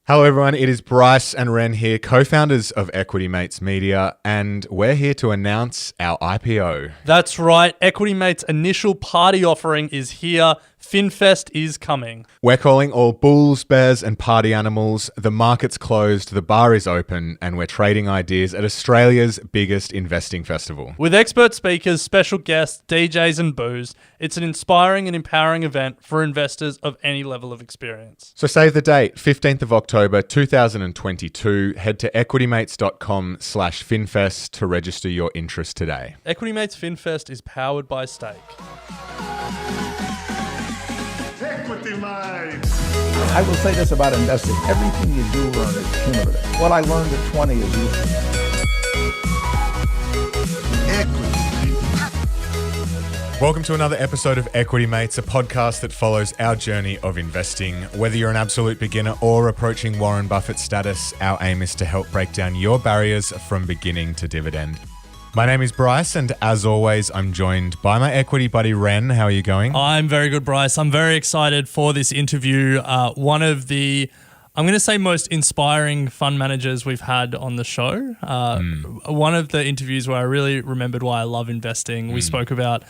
Hello everyone, it is Bryce and Ren here, co-founders of Equity Mates Media, and we're here to announce our IPO. That's right, Equity Mates' initial party offering is here. FinFest is coming. We're calling all bulls, bears and party animals. The market's closed, the bar is open, and we're trading ideas at Australia's biggest investing festival. With expert speakers, special guests, DJs and booze, it's an inspiring and empowering event for investors of any level of experience. So save the date, 15th of October 2022. Head to equitymates.com/FinFest to register your interest today. Equity Mates FinFest is powered by Stake. I will say this about investing. Everything you do learn is cumulative. What I learned at 20 is useful. Welcome to another episode of Equity Mates, a podcast that follows our journey of investing. Whether you're an absolute beginner or approaching Warren Buffett status, our aim is to help break down your barriers from beginning to dividend. My name is Bryce, and as always, I'm joined by my equity buddy, Ren. How are you going? I'm very good, Bryce. I'm very excited for this interview. One of the, I'm going to say, most inspiring fund managers we've had on the show. One of the interviews where I really remembered why I love investing. We spoke about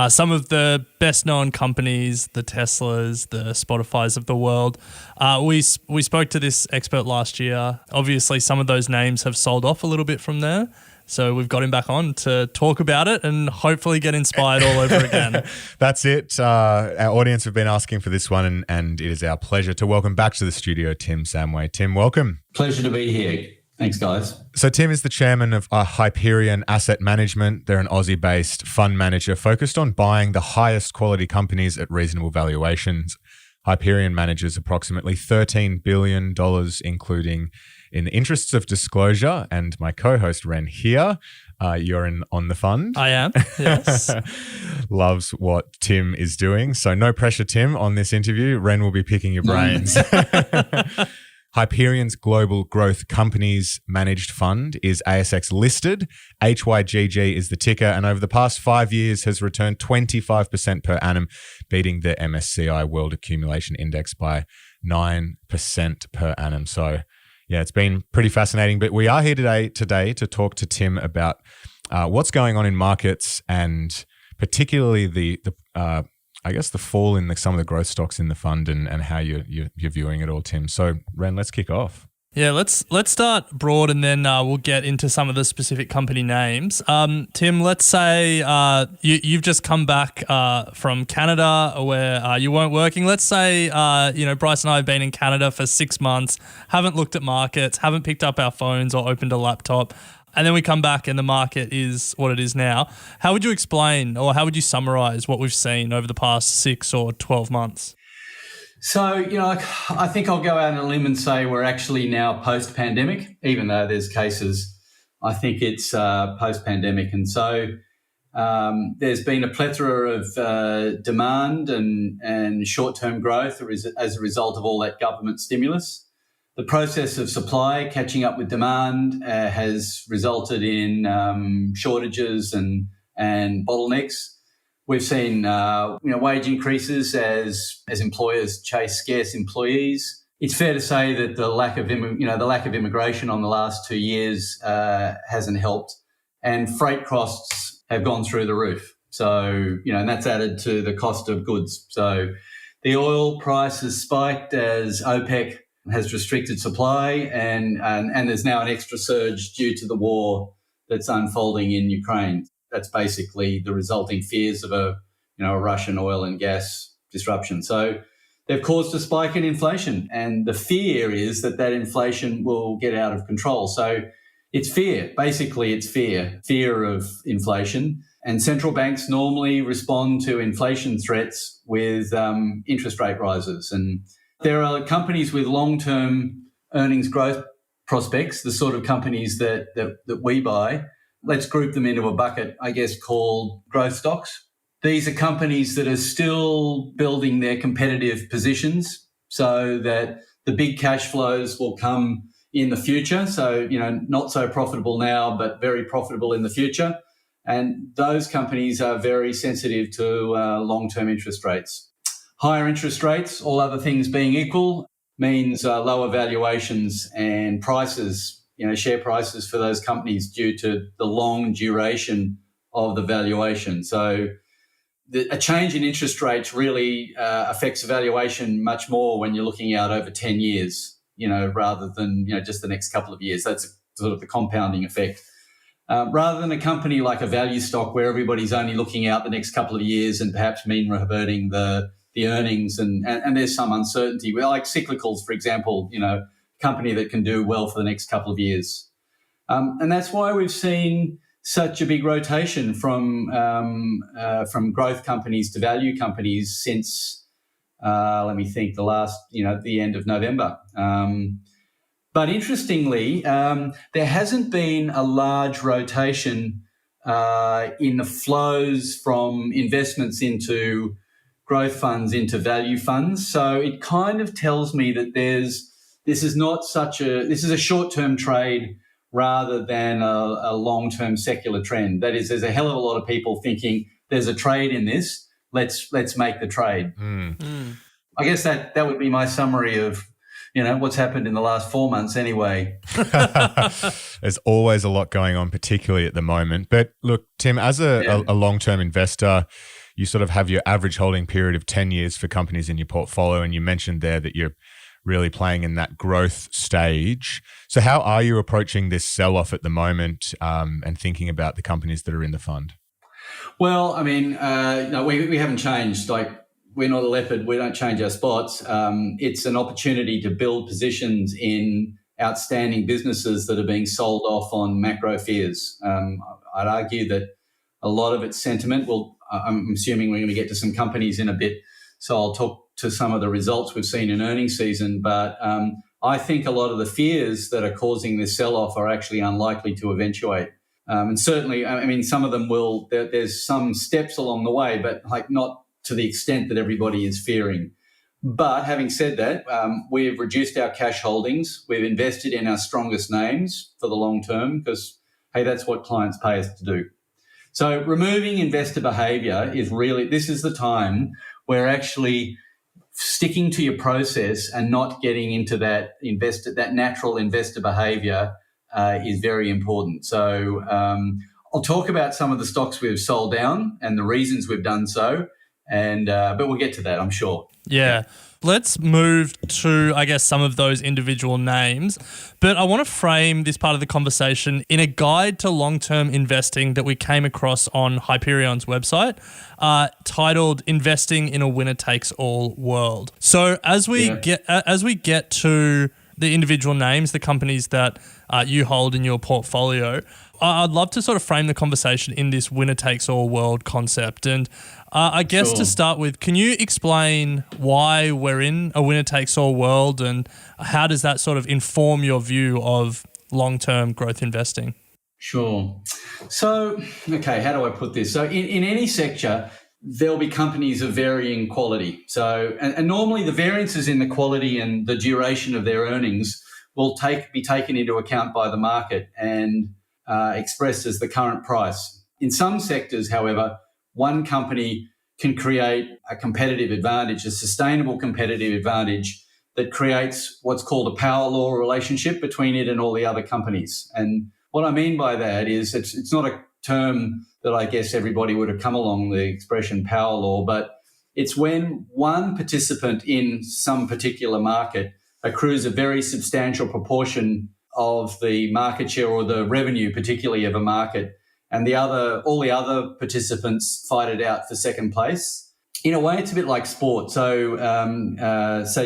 some of the best-known companies, the Teslas, the Spotifys of the world. We spoke to this expert last year. Obviously, some of those names have sold off a little bit from there. So we've got him back on to talk about it and hopefully get inspired all over again. That's it. Our audience have been asking for this one, and it is our pleasure to welcome back to the studio Tim Samway. Tim, welcome. Pleasure to be here. Thanks, guys. So Tim is the chairman of Hyperion Asset Management. They're an Aussie-based fund manager focused on buying the highest quality companies at reasonable valuations. Hyperion manages approximately $13 billion, including, in the interests of disclosure, and my co-host Ren here, you're on the fund. I am, yes. Loves what Tim is doing. So no pressure, Tim, on this interview. Ren will be picking your brains. Hyperion's Global Growth Companies Managed Fund is ASX listed. HYGG is the ticker, and over the past 5 years has returned 25% per annum, beating the MSCI World Accumulation Index by 9% per annum. So yeah, it's been pretty fascinating, but we are here today to talk to Tim about what's going on in markets, and particularly the fall in some of the growth stocks in the fund, and how you're viewing it all, Tim. So Ren, let's kick off. Yeah, let's start broad, and then we'll get into some of the specific company names. Tim, let's say you've just come back from Canada where you weren't working. Let's say Bryce and I have been in Canada for 6 months, haven't looked at markets, haven't picked up our phones or opened a laptop, and then we come back and the market is what it is now. How would you explain, or how would you summarize what we've seen over the past 6 or 12 months? So, I think I'll go out on a limb and say we're actually now post-pandemic, even though there's cases. I think it's post-pandemic. And so there's been a plethora of demand and short-term growth as a result of all that government stimulus. The process of supply catching up with demand has resulted in shortages and bottlenecks. We've seen wage increases as employers chase scarce employees. It's fair to say that the lack of immigration on the last 2 years hasn't helped, and freight costs have gone through the roof. So and that's added to the cost of goods. So the oil price has spiked as OPEC has restricted supply, and there's now an extra surge due to the war that's unfolding in Ukraine. That's basically the resulting fears of a Russian oil and gas disruption. So they've caused a spike in inflation, and the fear is that inflation will get out of control. So it's fear. Basically, it's fear of inflation. And central banks normally respond to inflation threats with interest rate rises. And there are companies with long-term earnings growth prospects, the sort of companies that we buy. Let's group them into a bucket, I guess, called growth stocks. These are companies that are still building their competitive positions so that the big cash flows will come in the future. So, not so profitable now, but very profitable in the future. And those companies are very sensitive to long-term interest rates. Higher interest rates, all other things being equal, means lower valuations and prices, share prices for those companies due to the long duration of the valuation. So a change in interest rates really affects valuation much more when you're looking out over 10 years, rather than, just the next couple of years. That's sort of the compounding effect. Rather than a company like a value stock where everybody's only looking out the next couple of years and perhaps mean reverting the earnings and there's some uncertainty. Well, like cyclicals, for example, company that can do well for the next couple of years. And that's why we've seen such a big rotation from growth companies to value companies since, the end of November. But interestingly, there hasn't been a large rotation in the flows from investments into growth funds into value funds. So it kind of tells me that this is a short-term trade rather than a long-term secular trend. That is, there's a hell of a lot of people thinking there's a trade in this. Let's make the trade. I guess that would be my summary of what's happened in the last 4 months anyway. There's always a lot going on, particularly at the moment. But look, Tim, as a long-term investor, you sort of have your average holding period of 10 years for companies in your portfolio. And you mentioned there that you're really playing in that growth stage. So how are you approaching this sell-off at the moment and thinking about the companies that are in the fund? Well, I mean, no, we haven't changed. Like, we're not a leopard. We don't change our spots. It's an opportunity to build positions in outstanding businesses that are being sold off on macro fears. I'd argue that a lot of it's sentiment. Well, I'm assuming we're going to get to some companies in a bit, so I'll talk to some of the results we've seen in earnings season. But I think a lot of the fears that are causing this sell-off are actually unlikely to eventuate. And certainly, I mean, some of them will. There's some steps along the way, but like not to the extent that everybody is fearing. But having said that, we've reduced our cash holdings. We've invested in our strongest names for the long term because, hey, that's what clients pay us to do. So removing investor behaviour this is the time where actually sticking to your process and not getting into that natural investor behaviour is very important. So I'll talk about some of the stocks we've sold down and the reasons we've done so. But we'll get to that, I'm sure. Yeah. Let's move to, I guess, some of those individual names. But I want to frame this part of the conversation in a guide to long-term investing that we came across on Hyperion's website, titled "Investing in a Winner-Takes-All World." So as we get to the individual names, the companies that you hold in your portfolio, I'd love to sort of frame the conversation in this winner-takes-all world concept. And I guess to start with, can you explain why we're in a winner-takes-all world and how does that sort of inform your view of long-term growth investing? Sure. So, okay, how do I put this? So in any sector, there'll be companies of varying quality. So, and normally the variances in the quality and the duration of their earnings will be taken into account by the market and expressed as the current price. In some sectors, however, one company can create a competitive advantage, a sustainable competitive advantage that creates what's called a power law relationship between it and all the other companies. And what I mean by that is it's not a term that I guess everybody would have come along, the expression power law, but it's when one participant in some particular market accrues a very substantial proportion of the market share or the revenue, particularly of a market, and all the other participants fight it out for second place. In a way, it's a bit like sport. So,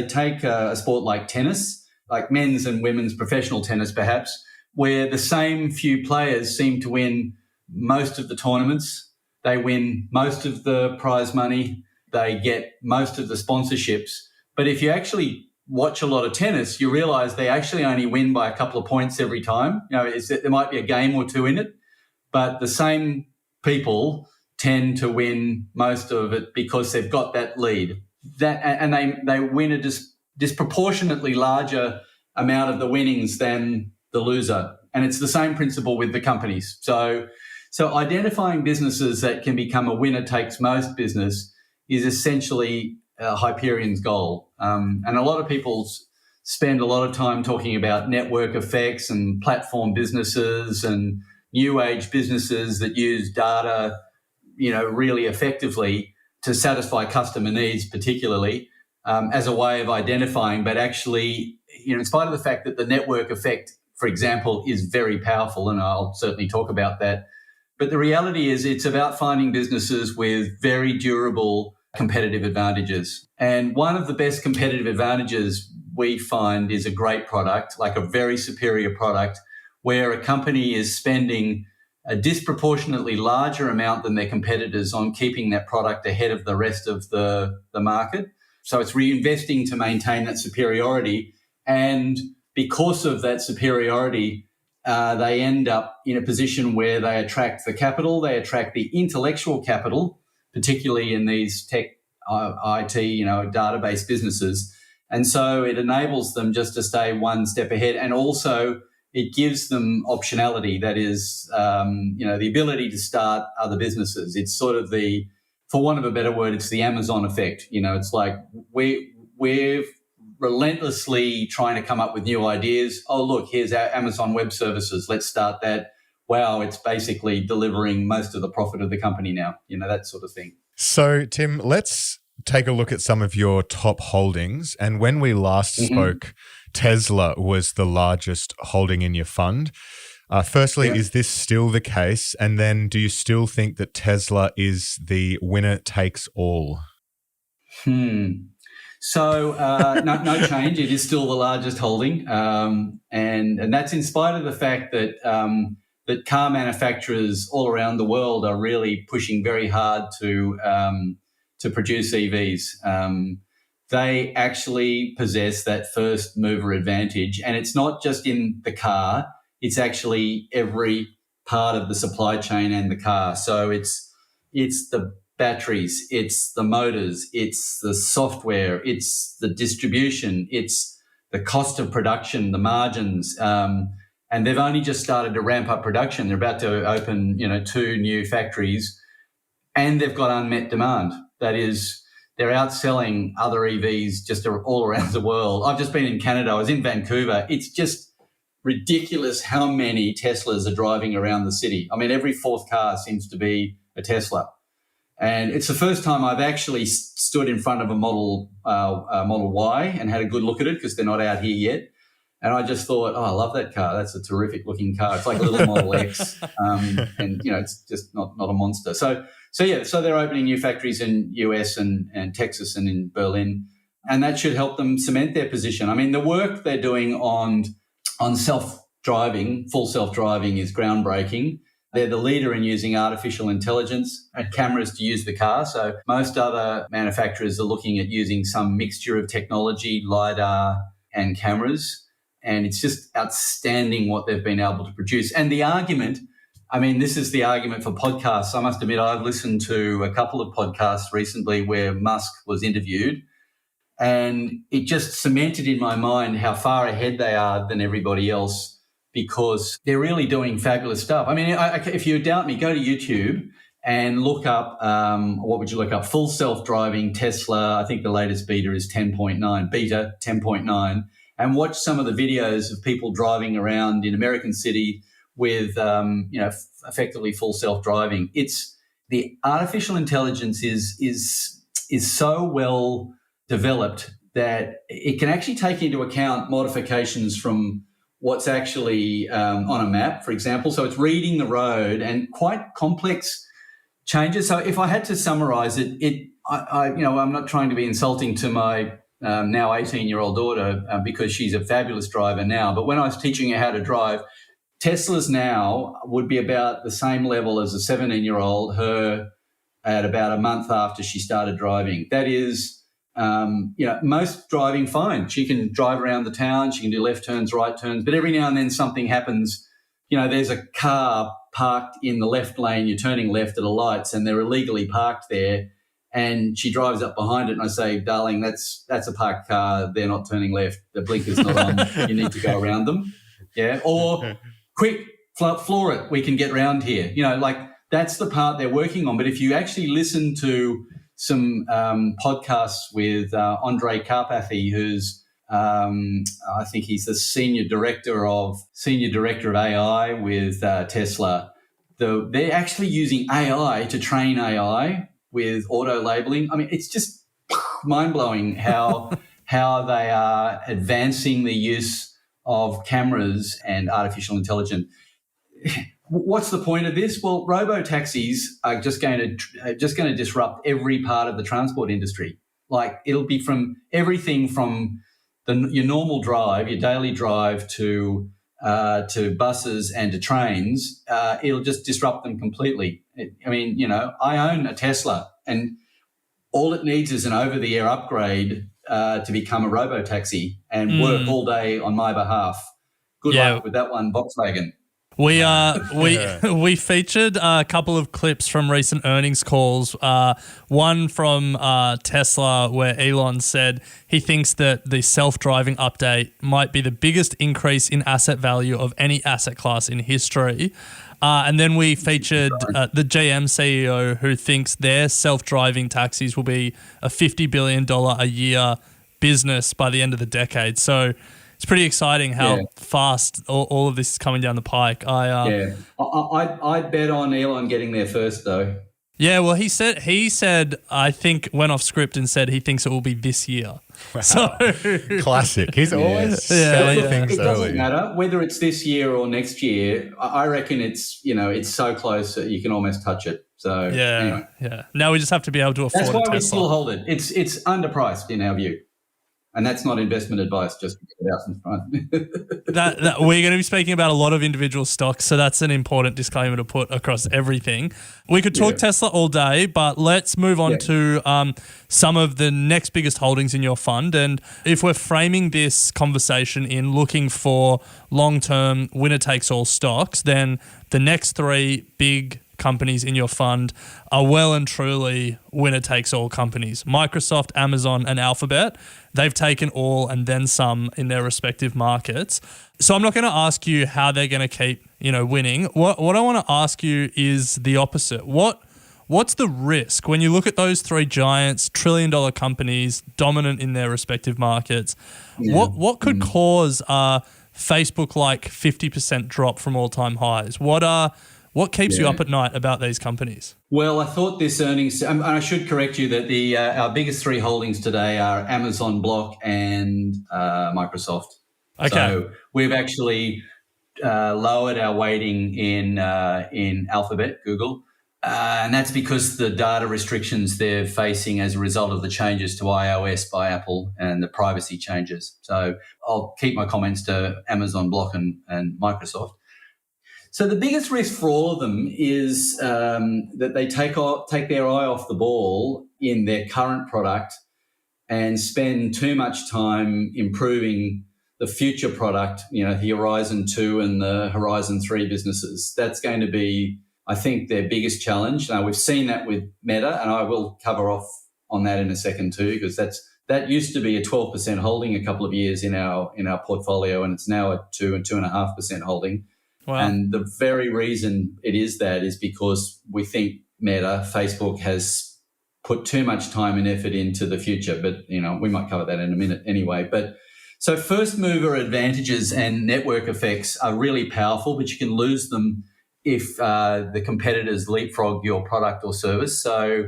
take a sport like tennis, like men's and women's professional tennis, perhaps, where the same few players seem to win most of the tournaments. They win most of the prize money. They get most of the sponsorships. But if you actually watch a lot of tennis, you realize they actually only win by a couple of points every time. There might be a game or two in it, but the same people tend to win most of it because they've got that lead. And they win a disproportionately larger amount of the winnings than the loser. And it's the same principle with the companies. So identifying businesses that can become a winner-takes-most business is essentially Hyperion's goal. And a lot of people's spend a lot of time talking about network effects and platform businesses and new age businesses that use data, really effectively to satisfy customer needs, particularly as a way of identifying. But actually, in spite of the fact that the network effect, for example, is very powerful, and I'll certainly talk about that, but the reality is it's about finding businesses with very durable competitive advantages. And one of the best competitive advantages we find is a great product, like a very superior product, where a company is spending a disproportionately larger amount than their competitors on keeping that product ahead of the rest of the market. So it's reinvesting to maintain that superiority. And because of that superiority, they end up in a position where they attract the capital, they attract the intellectual capital, particularly in these tech, IT, database businesses. And so it enables them just to stay one step ahead. And also it gives them optionality. That is, the ability to start other businesses. It's sort of for want of a better word, it's the Amazon effect. It's like we're relentlessly trying to come up with new ideas. Oh, look, here's our Amazon Web Services. Let's start that. Wow, it's basically delivering most of the profit of the company now, that sort of thing. So, Tim, let's take a look at some of your top holdings. And when we last spoke, Tesla was the largest holding in your fund. Firstly, is this still the case? And then do you still think that Tesla is the winner takes all? So no change. It is still the largest holding. And that's in spite of the fact that that car manufacturers all around the world are really pushing very hard to produce EVs. They actually possess that first mover advantage, and it's not just in the car; it's actually every part of the supply chain and the car. So it's the batteries, it's the motors, it's the software, it's the distribution, it's the cost of production, the margins. And they've only just started to ramp up production. They're about to open, 2 new factories, and they've got unmet demand. That is, they're outselling other EVs just all around the world. I've just been in Canada. I was in Vancouver. It's just ridiculous how many Teslas are driving around the city. I mean, every 4th car seems to be a Tesla. And it's the first time I've actually stood in front of a Model Y and had a good look at it, because they're not out here yet. And I just thought, I love that car. That's a terrific looking car. It's like a little Model X, and it's just not a monster. So they're opening new factories in US and Texas and in Berlin, and that should help them cement their position. I mean, the work they're doing on self-driving, full self-driving, is groundbreaking. They're the leader in using artificial intelligence and cameras to use the car. So most other manufacturers are looking at using some mixture of technology, LiDAR and cameras. And it's just outstanding what they've been able to produce. And the argument, this is the argument for podcasts. I must admit, I've listened to a couple of podcasts recently where Musk was interviewed, and it just cemented in my mind how far ahead they are than everybody else, because they're really doing fabulous stuff. If you doubt me, go to YouTube and look up, what would you look up? Full self-driving Tesla. I think the latest beta is 10.9, and watch some of the videos of people driving around in American City with, effectively full self-driving. It's the artificial intelligence is so well developed that it can actually take into account modifications from what's actually on a map, for example. So it's reading the road and quite complex changes. So if I had to summarize it, I'm not trying to be insulting to my now 18-year-old daughter because she's a fabulous driver now. But when I was teaching her how to drive, Teslas now would be about the same level as a 17-year-old, her at about a month after she started driving. That is, most driving fine. She can drive around the town, she can do left turns, right turns, but every now and then something happens. There's a car parked in the left lane, you're turning left at the lights, and they're illegally parked there. And she drives up behind it, and I say, darling, that's a parked car. They're not turning left. The blinker's not on. You need to go around them. Yeah. Or quick, floor it. We can get round here. That's the part they're working on. But if you actually listen to some podcasts with Andrei Karpathy, who's I think he's the senior director of AI with Tesla. They're actually using AI to train AI with auto labeling. I mean, it's just mind-blowing how they are advancing the use of cameras and artificial intelligence. What's the point of this? Well, robo-taxis are just going to disrupt every part of the transport industry. Like, it'll be from everything from your normal drive, your daily drive, to buses and to trains. It'll just disrupt them completely. I own a Tesla, and all it needs is an over-the-air upgrade to become a robo-taxi and work all day on my behalf. Good luck with that one, Volkswagen. We featured a couple of clips from recent earnings calls. One from Tesla, where Elon said he thinks that the self-driving update might be the biggest increase in asset value of any asset class in history. And then we featured the GM CEO, who thinks their self-driving taxis will be a $50 billion a year business by the end of the decade. So it's pretty exciting how fast all of this is coming down the pike. I'd bet on Elon getting there first, though. Yeah, well, he said, I think, went off script and said he thinks it will be this year. Wow. So classic. He's always selling things it early. Doesn't matter whether it's this year or next year. I reckon it's so close that you can almost touch it. So anyway. Now we just have to be able to afford. That's why a Tesla. we still hold it. It's underpriced in our view. And that's not investment advice, just to get it out in front. that we're going to be speaking about a lot of individual stocks, so that's an important disclaimer to put across everything. We could talk Tesla all day, but let's move on to some of the next biggest holdings in your fund. And if we're framing this conversation in looking for long-term winner-takes-all stocks, then the next three big companies in your fund are well and truly winner-takes-all companies. Microsoft, Amazon, and Alphabet. They've taken all and then some in their respective markets. So I'm not going to ask you how they're going to keep, winning. What I want to ask you is the opposite. What's the risk when you look at those three giants, trillion-dollar companies, dominant in their respective markets? Yeah. What could cause a Facebook-like 50% drop from all-time highs? What keeps you up at night about these companies? Well, I thought this earnings, and I should correct you that our biggest three holdings today are Amazon, Block, and Microsoft. Okay. So we've actually lowered our weighting in Alphabet, Google, and that's because the data restrictions they're facing as a result of the changes to iOS by Apple and the privacy changes. So I'll keep my comments to Amazon, Block, and Microsoft. So the biggest risk for all of them is that they take their eye off the ball in their current product and spend too much time improving the future product, the Horizon 2 and the Horizon 3 businesses. That's going to be, I think, their biggest challenge. Now, we've seen that with Meta, and I will cover off on that in a second too, because that used to be a 12% holding a couple of years in our portfolio, and it's now a 2 and 2.5% holding. Wow. And the very reason it is that is because we think Meta, Facebook, has put too much time and effort into the future. But, we might cover that in a minute anyway. But so first mover advantages and network effects are really powerful, but you can lose them if the competitors leapfrog your product or service. So,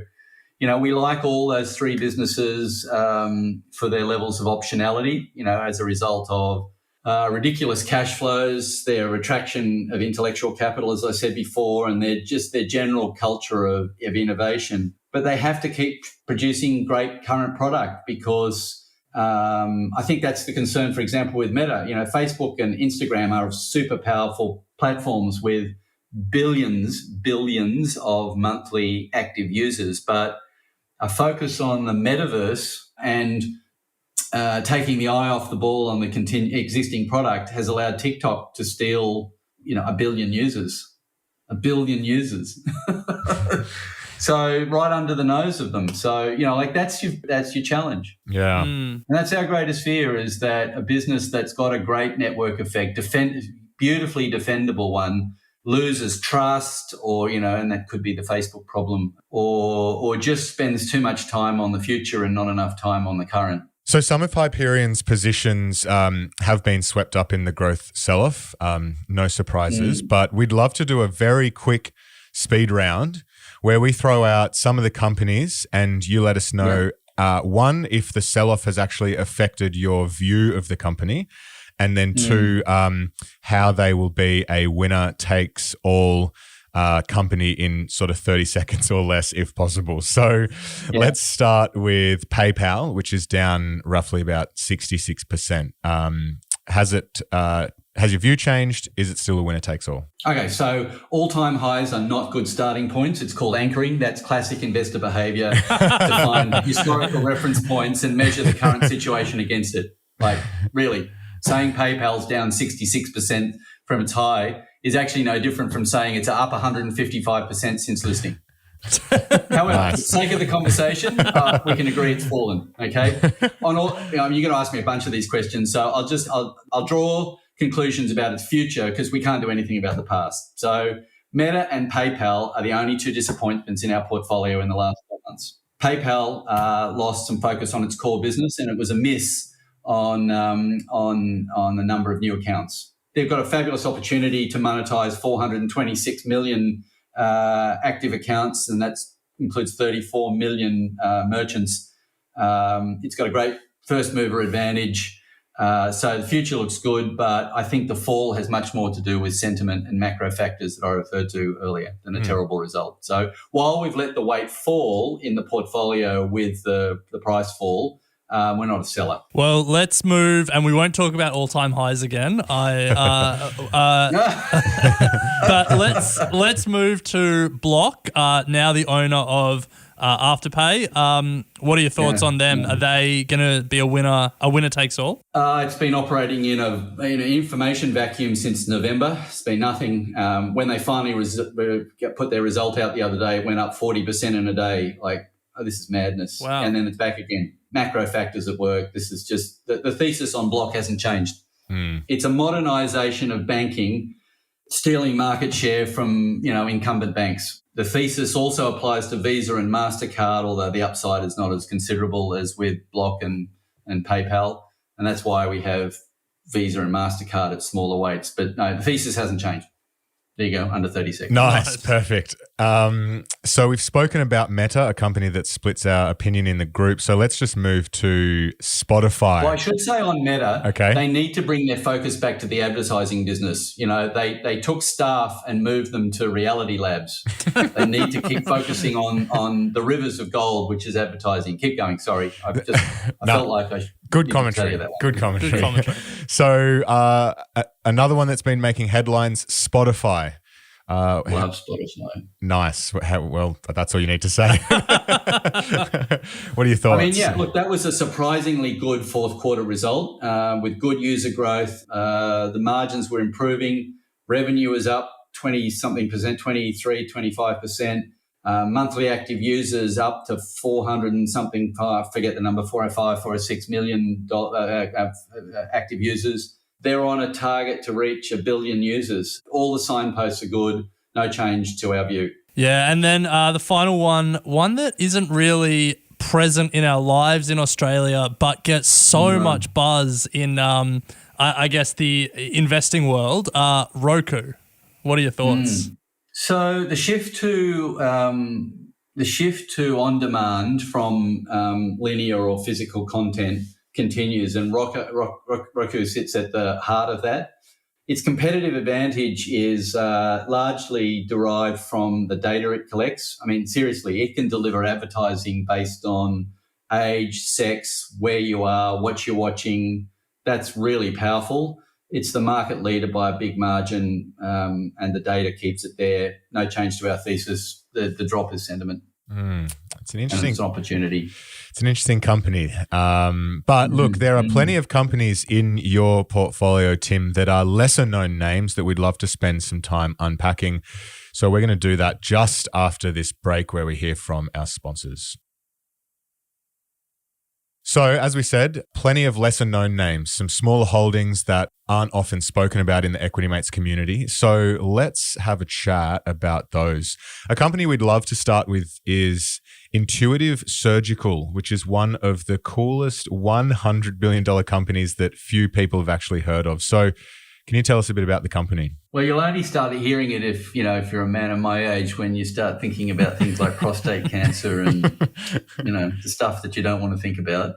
we like all those three businesses for their levels of optionality, as a result of ridiculous cash flows, their attraction of intellectual capital, as I said before, and their general culture of innovation. But they have to keep producing great current product because I think that's the concern, for example, with Meta. Facebook and Instagram are super powerful platforms with billions of monthly active users, but a focus on the metaverse and taking the eye off the ball on the existing product has allowed TikTok to steal, 1 billion users. 1 billion users. So right under the nose of them. So, that's your challenge. Yeah. And that's our greatest fear, is that a business that's got a great network effect, beautifully defendable one, loses trust, or, and that could be the Facebook problem, or just spends too much time on the future and not enough time on the current. So some of Hyperion's positions have been swept up in the growth sell-off. No surprises, but we'd love to do a very quick speed round where we throw out some of the companies and you let us know, one, if the sell-off has actually affected your view of the company, and then two, how they will be a winner takes all company in sort of 30 seconds or less if possible. So let's start with PayPal, which is down roughly about 66%. Has your view changed? Is it still a winner takes all? Okay, so all-time highs are not good starting points. It's called anchoring. That's classic investor behavior to find historical reference points and measure the current situation against it. Like, really, saying PayPal's down 66% from its high is actually no different from saying it's up 155% since listing. However, for the sake of the conversation, we can agree it's fallen. Okay, on all, you're going to ask me a bunch of these questions, so I'll draw conclusions about its future because we can't do anything about the past. So Meta and PayPal are the only two disappointments in our portfolio in the last 12 months. PayPal lost some focus on its core business, and it was a miss on the number of new accounts. They've got a fabulous opportunity to monetize 426 million active accounts, and that includes 34 million merchants. It's got a great first mover advantage. So the future looks good, but I think the fall has much more to do with sentiment and macro factors that I referred to earlier than a terrible result. So while we've let the weight fall in the portfolio with the price fall, we're not a seller. Well, let's move, and we won't talk about all-time highs again. But let's move to Block, now the owner of Afterpay. What are your thoughts on them? Are they going to be a winner takes all? It's been operating in an information vacuum since November. It's been nothing. When they finally put their result out the other day, it went up 40% in a day. Like, oh, this is madness. Wow. And then it's back again. Macro factors at work. This is just the thesis on Block hasn't changed. It's a modernization of banking, stealing market share from incumbent banks. The thesis also applies to Visa and MasterCard, although the upside is not as considerable as with Block and PayPal, and that's why we have Visa and MasterCard at smaller weights. But no, the thesis hasn't changed. There you go, under 30 seconds. Nice, perfect. So we've spoken about Meta, a company that splits our opinion in the group. So let's just move to Spotify. Well, I should say on Meta, okay, they need to bring their focus back to the advertising business. They took staff and moved them to Reality Labs. They need to keep focusing on the rivers of gold, which is advertising. Keep going. Sorry, I felt like I. Good commentary. Good commentary. So another one that's been making headlines, Spotify. Love Spotify. Nice. Well, that's all you need to say. What are your thoughts? Look, that was a surprisingly good fourth quarter result with good user growth. The margins were improving. Revenue was up 20-something%, 23, 25%. Monthly active users up to 400 and something, I forget the number, 405, 406 million active users. They're on a target to reach 1 billion users. All the signposts are good. No change to our view. Yeah, and then the final one that isn't really present in our lives in Australia, but gets so much buzz in, I guess, the investing world, Roku. What are your thoughts? So the shift to on-demand from linear or physical content continues, and Roku sits at the heart of that. Its competitive advantage is largely derived from the data it collects. I mean, seriously, it can deliver advertising based on age, sex, where you are, what you're watching. That's really powerful. It's the market leader by a big margin, and the data keeps it there. No change to our thesis. The drop is sentiment. It's an interesting opportunity. It's an interesting company. But look, there are plenty of companies in your portfolio, Tim, that are lesser known names that we'd love to spend some time unpacking. So we're going to do that just after this break where we hear from our sponsors. So, as we said, plenty of lesser known names, some smaller holdings that aren't often spoken about in the Equity Mates community. So, let's have a chat about those. A company we'd love to start with is Intuitive Surgical, which is one of the coolest $100 billion companies that few people have actually heard of. So, can you tell us a bit about the company? Well, you'll only start hearing it if you're a man of my age, when you start thinking about things like prostate cancer and, the stuff that you don't want to think about.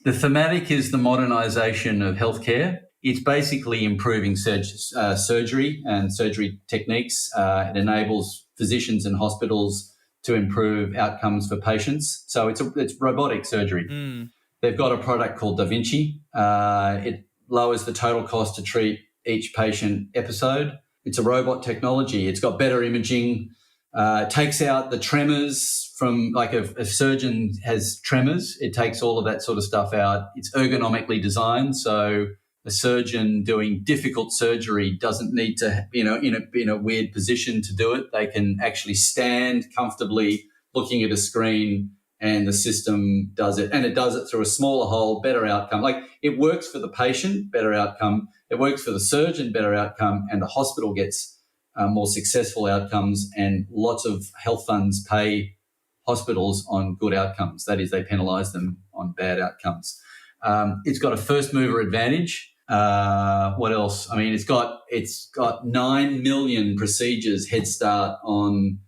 The thematic is the modernisation of healthcare. It's basically improving surgery and surgery techniques. It enables physicians and hospitals to improve outcomes for patients. So it's robotic surgery. They've got a product called Da Vinci. It lowers the total cost to treat each patient episode. It's a robot technology. It's got better imaging, takes out the tremors from, like, a surgeon has tremors. It takes all of that sort of stuff out. It's ergonomically designed, so a surgeon doing difficult surgery doesn't need to, in a weird position to do it. They can actually stand comfortably looking at a screen, and the system does it. And it does it through a smaller hole, better outcome. Like, it works for the patient, better outcome. It works for the surgeon, better outcome. And the hospital gets more successful outcomes. And lots of health funds pay hospitals on good outcomes. That is, they penalise them on bad outcomes. It's got a first mover advantage. What else? I mean, it's got 9 million procedures head start on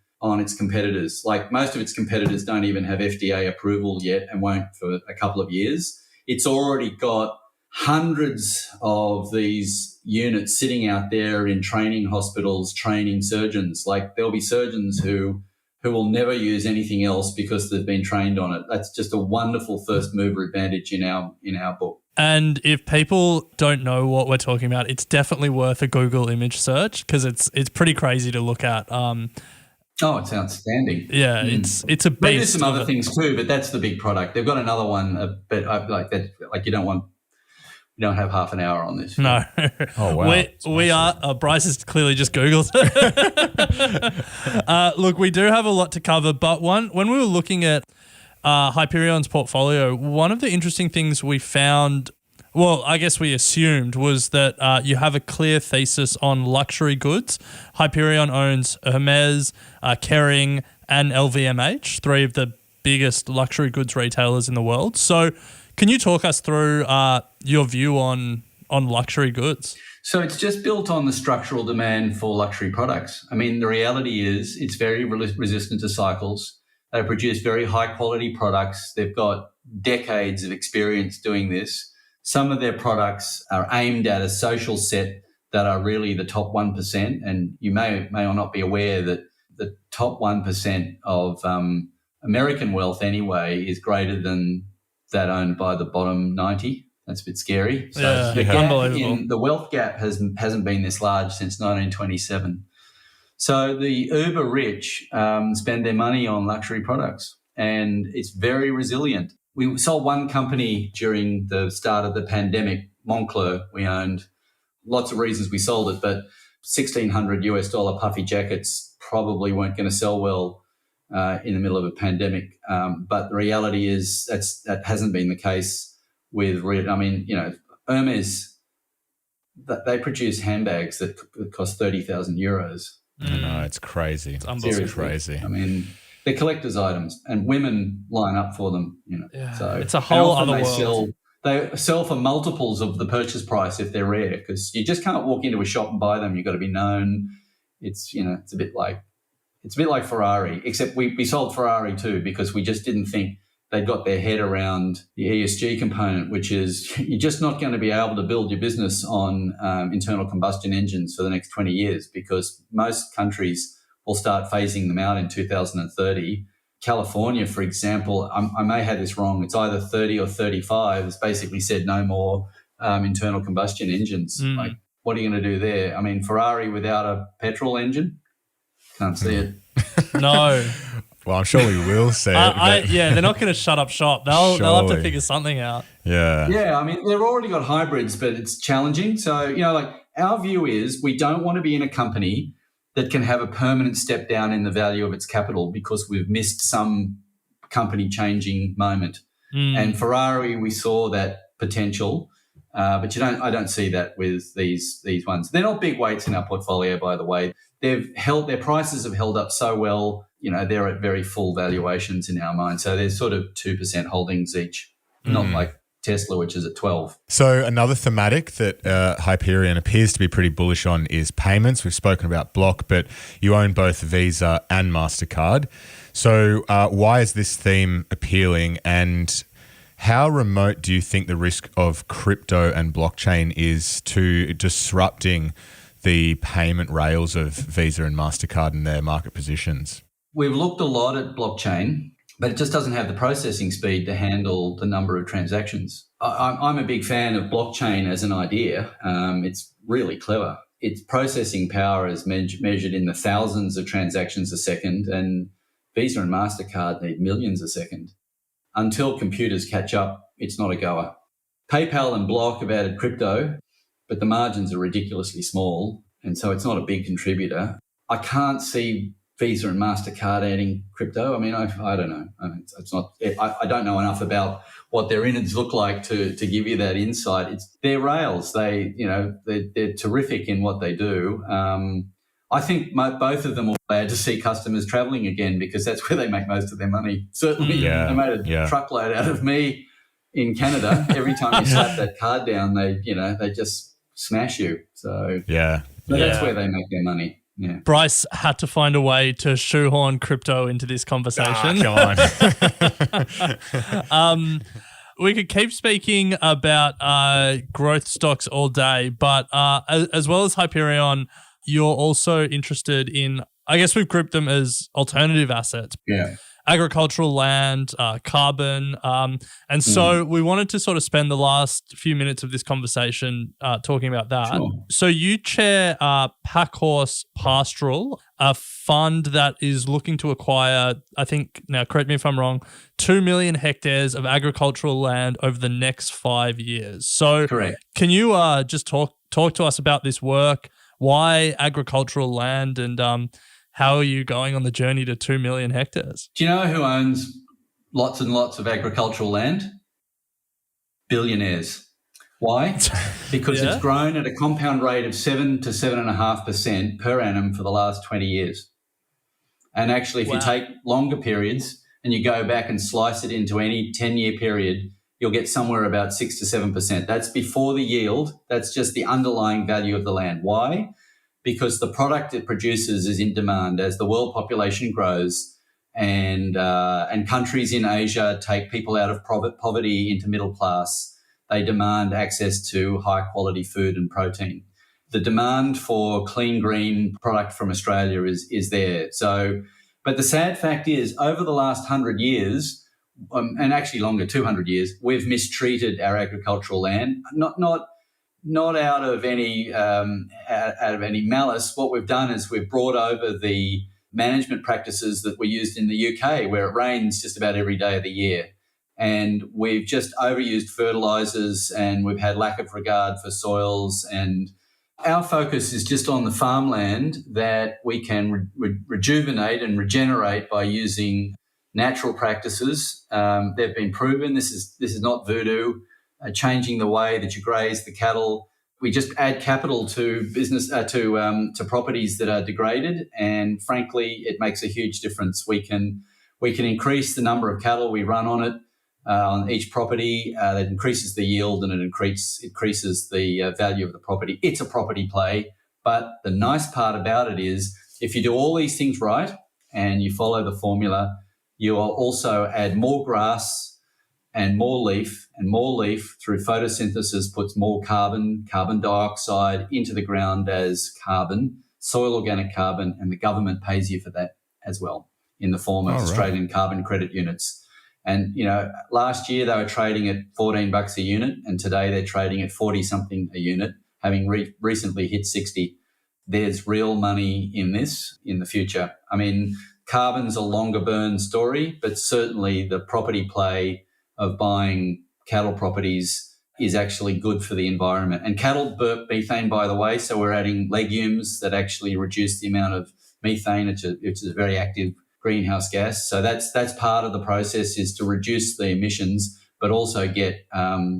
its competitors. Like, most of its competitors don't even have FDA approval yet and won't for a couple of years. It's already got hundreds of these units sitting out there in training hospitals, training surgeons. Like, there'll be surgeons who will never use anything else because they've been trained on it. That's just a wonderful first mover advantage in our book. And if people don't know what we're talking about, it's definitely worth a Google image search, because it's pretty crazy to look at. Oh, it's outstanding. Yeah, it's a beast. But there's some other things too, but that's the big product. They've got another one, but like that. Like, you don't have half an hour on this. No. Oh, wow. We are. Bryce has clearly just Googled. Look, we do have a lot to cover, but when we were looking at Hyperion's portfolio, one of the interesting things we found, well, I guess we assumed, was that you have a clear thesis on luxury goods. Hyperion owns Hermes, Kering, and LVMH, three of the biggest luxury goods retailers in the world. So can you talk us through your view on luxury goods? So it's just built on the structural demand for luxury products. I mean, the reality is it's very resistant to cycles. They produce very high quality products. They've got decades of experience doing this. Some of their products are aimed at a social set that are really the top 1%. And you may or not be aware that the top 1% of American wealth anyway is greater than that owned by the bottom 90. That's a bit scary. So the wealth gap hasn't been this large since 1927. So the uber rich spend their money on luxury products, and it's very resilient. We sold one company during the start of the pandemic, Moncler. We owned, lots of reasons we sold it, but $1,600 puffy jackets probably weren't going to sell well in the middle of a pandemic. But the reality is that hasn't been the case with, Hermes, they produce handbags that cost 30,000 euros. I know, it's crazy. It's unbelievable. Crazy. I mean, they're collector's items, and women line up for them. Yeah, so it's a whole other world. They sell for multiples of the purchase price if they're rare, because you just can't walk into a shop and buy them. You've got to be known. It's it's a bit like Ferrari, except we sold Ferrari too, because we just didn't think they got their head around the ESG component, which is you're just not going to be able to build your business on internal combustion engines for the next 20 years, because most countries will start phasing them out in 2030. California, for example, I may have this wrong, it's either 30 or 35, has basically said no more internal combustion engines. Like, what are you going to do there? I mean, Ferrari without a petrol engine? Can't see it. No. Well, I'm sure we will see it. They're not going to shut up shop. They'll have to figure something out. Yeah. Yeah, I mean, they've already got hybrids, but it's challenging. So, our view is we don't want to be in a company that can have a permanent step down in the value of its capital because we've missed some company changing moment. And Ferrari, we saw that potential, but I don't see that with these ones. They're not big weights in our portfolio, by the way. Their prices have held up so well. They're at very full valuations in our mind. So they're sort of 2% holdings each, not like Tesla, which is at 12. So another thematic that Hyperion appears to be pretty bullish on is payments. We've spoken about Block, but you own both Visa and MasterCard. So why is this theme appealing, and how remote do you think the risk of crypto and blockchain is to disrupting the payment rails of Visa and MasterCard and their market positions? We've looked a lot at blockchain, but it just doesn't have the processing speed to handle the number of transactions. I'm a big fan of blockchain as an idea. It's really clever. Its processing power is measured in the thousands of transactions a second, and Visa and MasterCard need millions a second. Until computers catch up, it's not a goer. PayPal and Block have added crypto, but the margins are ridiculously small, and so it's not a big contributor. I can't see Visa and MasterCard adding crypto. I mean, I don't know. It's not. I don't know enough about what their innards look like to give you that insight. They're rails. They're terrific in what they do. I think both of them will be glad to see customers traveling again, because that's where they make most of their money. Certainly, they made a truckload out of me in Canada. Every time you slap that card down, they just smash you. So that's where they make their money. Yeah. Bryce had to find a way to shoehorn crypto into this conversation. Come on. We could keep speaking about growth stocks all day, but as well as Hyperion, you're also interested in, I guess we've grouped them as alternative assets. Yeah. Agricultural land, carbon. And so we wanted to sort of spend the last few minutes of this conversation talking about that. Sure. So you chair Packhorse Pastoral, a fund that is looking to acquire, I think, now correct me if I'm wrong, 2 million hectares of agricultural land over the next 5 years. So correct. Can you just talk to us about this work? Why agricultural land, and how are you going on the journey to 2 million hectares? Do you know who owns lots and lots of agricultural land? Billionaires. Why? Because it's grown at a compound rate of 7 to 7.5% per annum for the last 20 years. And actually, if you take longer periods and you go back and slice it into any 10-year period, you'll get somewhere about 6 to 7%. That's before the yield. That's just the underlying value of the land. Why? Because the product it produces is in demand as the world population grows, and countries in Asia take people out of poverty into middle class. They demand access to high quality food and protein. The demand for clean green product from Australia is there. So, but the sad fact is, over the last 100 years, and actually longer, 200 years, we've mistreated our agricultural land. Not out of any malice. What we've done is we've brought over the management practices that were used in the UK, where it rains just about every day of the year, and we've just overused fertilizers, and we've had lack of regard for soils. And our focus is just on the farmland that we can rejuvenate and regenerate by using natural practices. They've been proven. This is not voodoo. Changing the way that you graze the cattle. We just add capital to business to properties that are degraded, and frankly, it makes a huge difference. We can increase the number of cattle we run on it on each property. That increases the yield, and it increases the value of the property. It's a property play, but the nice part about it is, if you do all these things right and you follow the formula, you will also add more grass and more leaf through photosynthesis puts more carbon dioxide into the ground as carbon, soil organic carbon, and the government pays you for that as well in the form of Australian carbon credit units. And, last year they were trading at $14 a unit, and today they're trading at 40 something a unit, having recently hit 60. There's real money in this in the future. I mean, carbon's a longer burn story, but certainly the property play of buying cattle properties is actually good for the environment. And cattle burp methane, by the way, so we're adding legumes that actually reduce the amount of methane, which is a very active greenhouse gas. So that's part of the process, is to reduce the emissions, but also get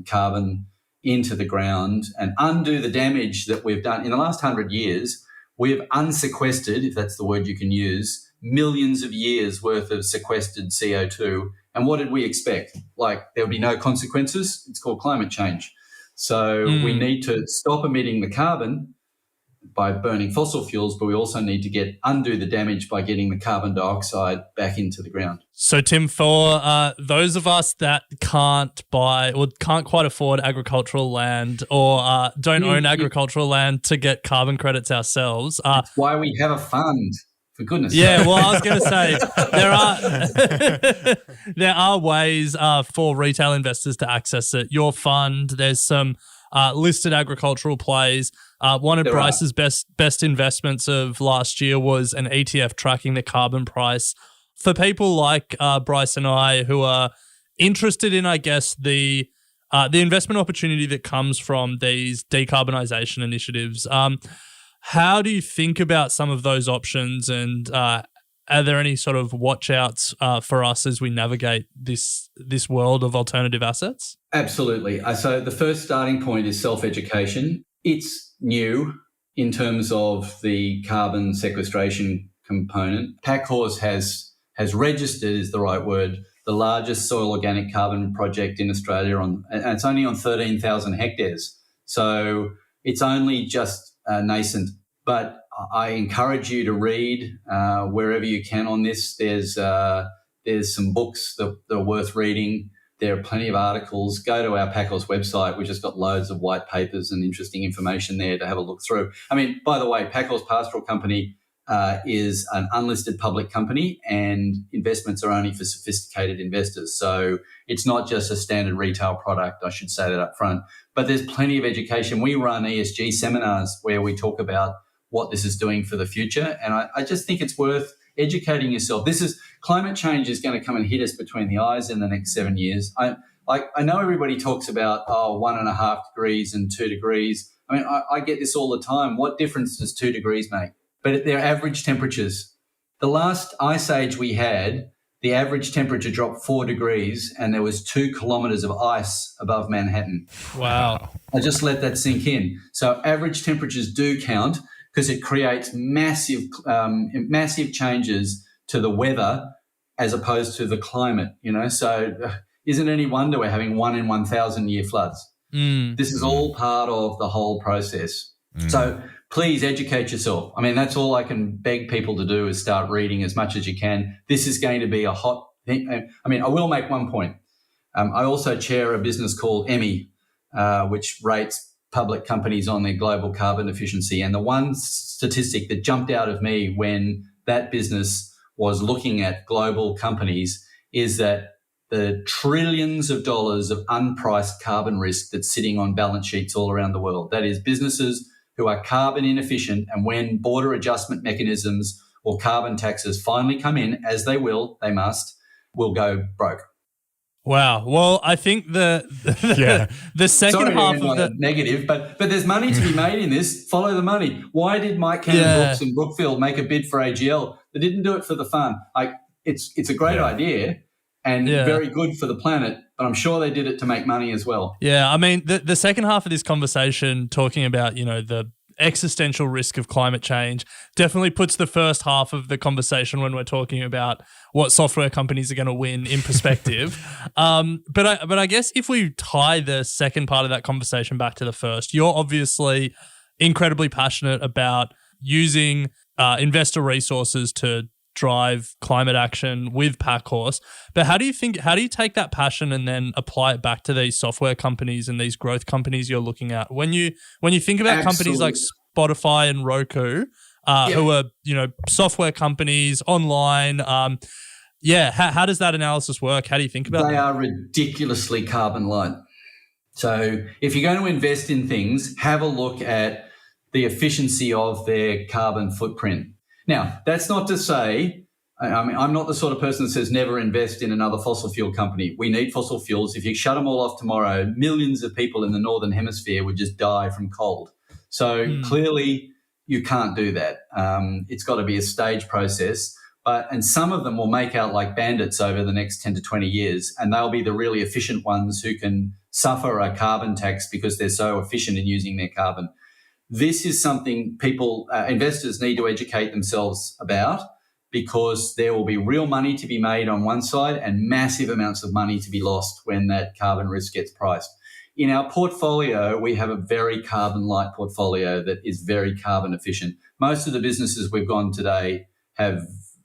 carbon into the ground and undo the damage that we've done. In the last 100 years, we've unsequestered, if that's the word you can use, millions of years worth of sequestered CO2. And what did we expect? Like, there would be no consequences? It's called climate change. So we need to stop emitting the carbon by burning fossil fuels, but we also need to undo the damage by getting the carbon dioxide back into the ground. So, Tim, for those of us that can't buy or can't quite afford agricultural land or don't own agricultural land to get carbon credits ourselves. That's why we have a fund, for goodness sake. Yeah, well, I was going to say there are ways for retail investors to access it. Your fund, there's some listed agricultural plays. One of Bryce's best investments of last year was an ETF tracking the carbon price. For people like Bryce and I who are interested in, I guess, the investment opportunity that comes from these decarbonisation initiatives, how do you think about some of those options, and are there any sort of watch outs for us as we navigate this world of alternative assets? Absolutely. So the first starting point is self-education. It's new in terms of the carbon sequestration component. Packhorse has registered, is the right word, the largest soil organic carbon project in Australia, and it's only on 13,000 hectares. So it's only just nascent. But I encourage you to read wherever you can on this. There's some books that are worth reading. There are plenty of articles. Go to our Packhorse website. We've just got loads of white papers and interesting information there to have a look through. I mean, by the way, Packhorse Pastoral Company is an unlisted public company, and investments are only for sophisticated investors. So it's not just a standard retail product. I should say that up front. But there's plenty of education. We run ESG seminars where we talk about what this is doing for the future. And I just think it's worth educating yourself. Climate change is going to come and hit us between the eyes in the next 7 years. I know everybody talks about 1.5 degrees and 2 degrees. I mean, I get this all the time. What difference does 2 degrees make? But they're average temperatures. The last ice age we had, the average temperature dropped 4 degrees and there was 2 kilometres of ice above Manhattan. Wow. I just let that sink in. So average temperatures do count, because it creates massive changes to the weather as opposed to the climate, So isn't it any wonder we're having 1 in 1,000 year floods? This is all part of the whole process. So please educate yourself. I mean, that's all I can beg people to do, is start reading as much as you can. This is going to be a hot thing. I mean, I will make one point. I also chair a business called Emmy, which rates public companies on their global carbon efficiency. And the one statistic that jumped out of me when that business was looking at global companies is that the trillions of dollars of unpriced carbon risk that's sitting on balance sheets all around the world. That is, businesses who are carbon inefficient, and when border adjustment mechanisms or carbon taxes finally come in, as they must, will go broke. Wow. Well, I think the second half of the negative, but there's money to be made in this. Follow the money. Why did Mike Cannon-Brookes and Brookfield make a bid for AGL? They didn't do it for the fun. It's a great idea and very good for the planet, but I'm sure they did it to make money as well. Yeah. I mean, the second half of this conversation, talking about, the existential risk of climate change, definitely puts the first half of the conversation, when we're talking about what software companies are going to win, in perspective. But I guess if we tie the second part of that conversation back to the first, you're obviously incredibly passionate about using investor resources to drive climate action with Packhorse. But how do you take that passion and then apply it back to these software companies and these growth companies you're looking at? When you think about companies like Spotify and Roku, who are, software companies online, how does that analysis work? How do you think about it? They are ridiculously carbon light. So if you're going to invest in things, have a look at the efficiency of their carbon footprint. Now, that's not to say, I'm not the sort of person that says never invest in another fossil fuel company. We need fossil fuels. If you shut them all off tomorrow, millions of people in the Northern Hemisphere would just die from cold. So clearly you can't do that. It's got to be a staged process. and some of them will make out like bandits over the next 10 to 20 years, and they'll be the really efficient ones who can suffer a carbon tax because they're so efficient in using their carbon. This is something investors need to educate themselves about, because there will be real money to be made on one side and massive amounts of money to be lost when that carbon risk gets priced. In our portfolio, we have a very carbon light portfolio that is very carbon efficient. Most of the businesses we've gone today have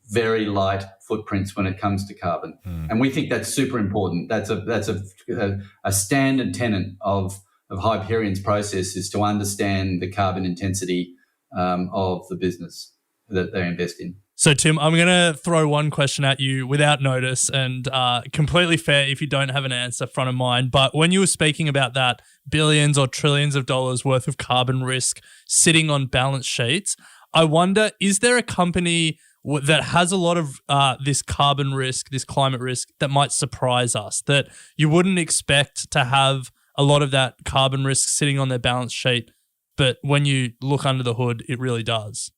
very light footprints when it comes to carbon. And we think that's super important. That's a standard tenet of Hyperion's process, is to understand the carbon intensity of the business that they invest in. So, Tim, I'm going to throw one question at you without notice, and completely fair if you don't have an answer front of mind. But when you were speaking about that billions or trillions of dollars worth of carbon risk sitting on balance sheets, I wonder, is there a company that has a lot of this carbon risk, this climate risk, that might surprise us, that you wouldn't expect to have a lot of that carbon risk sitting on their balance sheet, but when you look under the hood, it really does?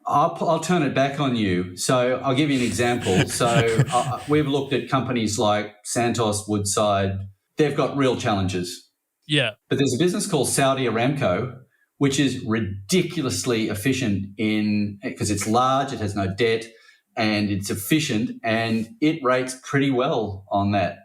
I'll turn it back on you. So I'll give you an example. So we've looked at companies like Santos, Woodside. They've got real challenges. Yeah. But there's a business called Saudi Aramco, which is ridiculously efficient because it's large, it has no debt, and it's efficient, and it rates pretty well on that.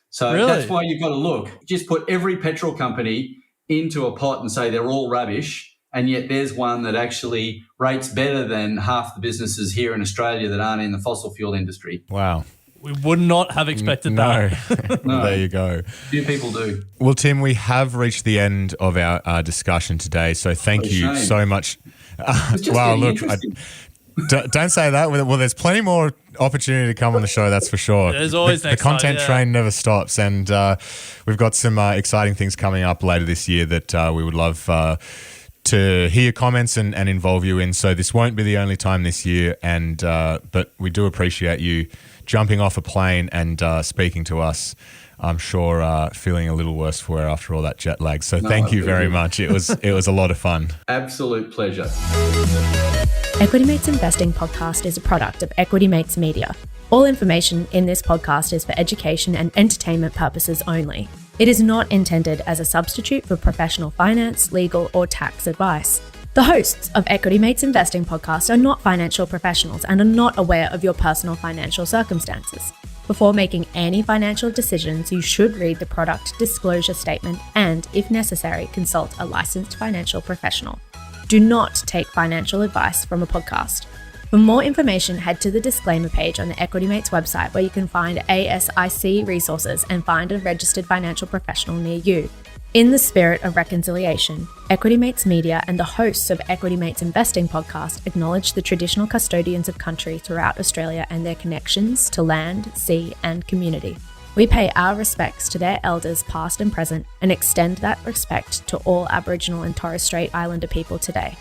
So That's why you've got to look. Just put every petrol company into a pot and say they're all rubbish, and yet there's one that actually rates better than half the businesses here in Australia that aren't in the fossil fuel industry. Wow. We would not have expected that. No. There you go. Few people do. Well, Tim, we have reached the end of our discussion today, so thank you so much. Wow, look, don't say that. Well, there's plenty more opportunity to come on the show, that's for sure. There's always the content train never stops, and we've got some exciting things coming up later this year that we would love to hear comments and involve you in. So this won't be the only time this year, and but we do appreciate you jumping off a plane and speaking to us. I'm sure feeling a little worse for wear after all that jet lag. So thank you very much. It was a lot of fun. Absolute pleasure. Equity Mates Investing podcast is a product of Equity Mates Media. All information in this podcast is for education and entertainment purposes only. It is not intended as a substitute for professional finance, legal, or tax advice. The hosts of Equity Mates Investing podcast are not financial professionals and are not aware of your personal financial circumstances. Before making any financial decisions, you should read the product disclosure statement and, if necessary, consult a licensed financial professional. Do not take financial advice from a podcast. For more information, head to the disclaimer page on the Equity Mates website, where you can find ASIC resources and find a registered financial professional near you. In the spirit of reconciliation, Equity Mates Media and the hosts of Equity Mates Investing podcast acknowledge the traditional custodians of country throughout Australia and their connections to land, sea, and community. We pay our respects to their elders past and present and extend that respect to all Aboriginal and Torres Strait Islander people today.